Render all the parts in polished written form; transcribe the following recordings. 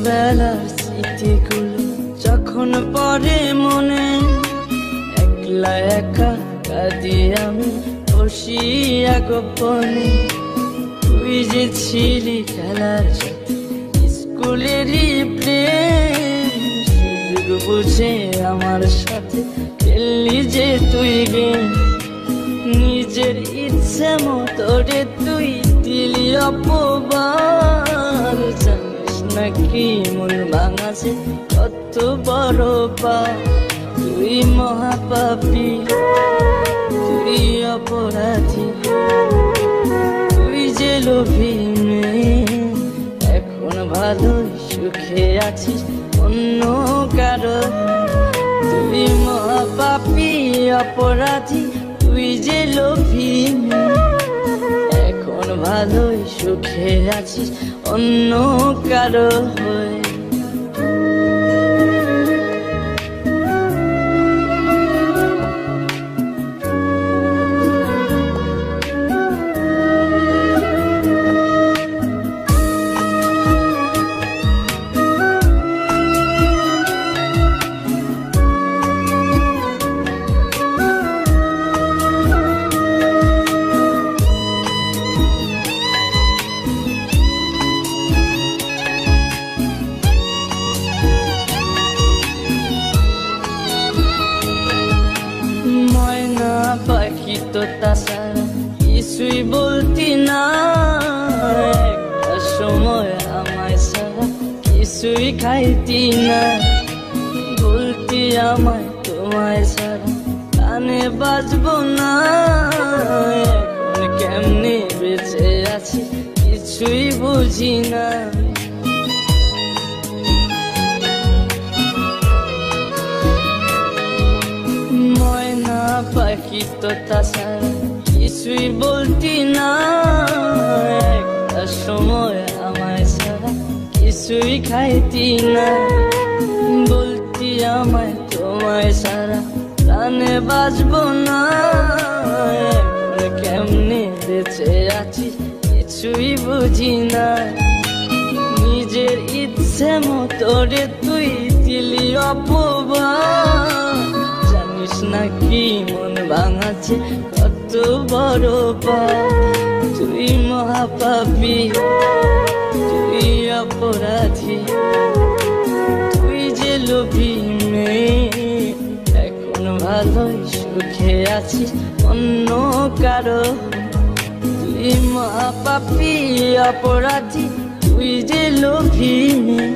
ছোটবেলার স্মৃতিগুলো যখন পড়ে মনে, একলা একা কাঁদি আমি বসিয়া গোপনে। তুই যে ছিলি খেলার সাথে স্কুলেরই প্রেম, সুযোগ বুঝে আমার সাথে খেললি যে তুই গেম। নিজের ইচ্ছে মতো রে তুই দিলি অপবাদ, জানিস নাকি মন ভাঙাছে কত বড় পাপ। তুই মহাপাপী, তুই অপরাধী, তুই যে লোভী মেয়ে, এখন ভালোই সুখে আছিস অন্য কারো। তুই মহাপাপী অপরাধী, তুই যে লোভী মেয়ে, এখন ভালোই সুখে আছিস অন্য কারো হয়ে। পাখি তো তাছাড়া কিছুই বলতি না, একটা সময় আমায় ছাড়া কিছুই খাইতি না। বলতি আমায় তোমায় ছাড়া কানে বাজবো না, এখন কেমনে বেঁচে আছি কিছুই বুঝি না। পাখি তো তাছাড়া কিছুই বলতি না, একটা সময় আমায় ছাড়া কিছুই খাইতি না। বলতি আমায় তোমায় ছাড়া প্রাণে বাজবো না, এখন কেমনে বেঁচে আছি কিছুই বুঝি না। নিজের ইচ্ছে মতো রে তুই দিলি অপবাদ, জানিস নাকি মন ভাঙাছে কত বড় পাপ। তুই মহাপাপী, তুই অপরাধী, তুই যে লোভী মেয়ে, এখন ভালোই সুখে আছিস অন্য কারো। তুই মহাপাপী অপরাধী, তুই যে লোভী মেয়ে,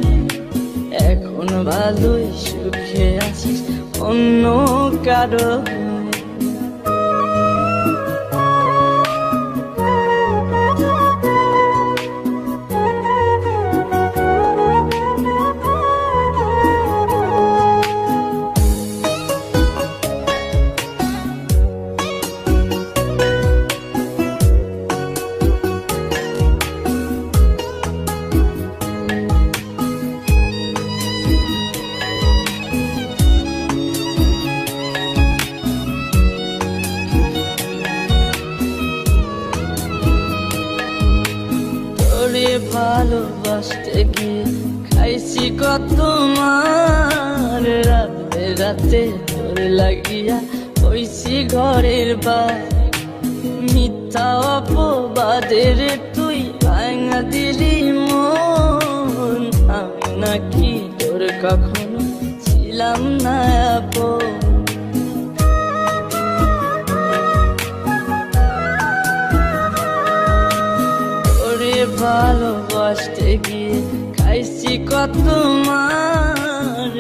এখন ভালোই সুখে আছিস অন্য কারো। ভালোবাসতে গিয়ে খাইছি কত মার, রাতে রাতে তোর লাগিয়া হইছি ঘরের বার। মিথ্যা অপবাদের তুই ভাঙা দিলি মন, আমি নাকি তোর কখনো ছিলাম না আপন। ভালোবাসতে গিয়ে খাইছি কত মার,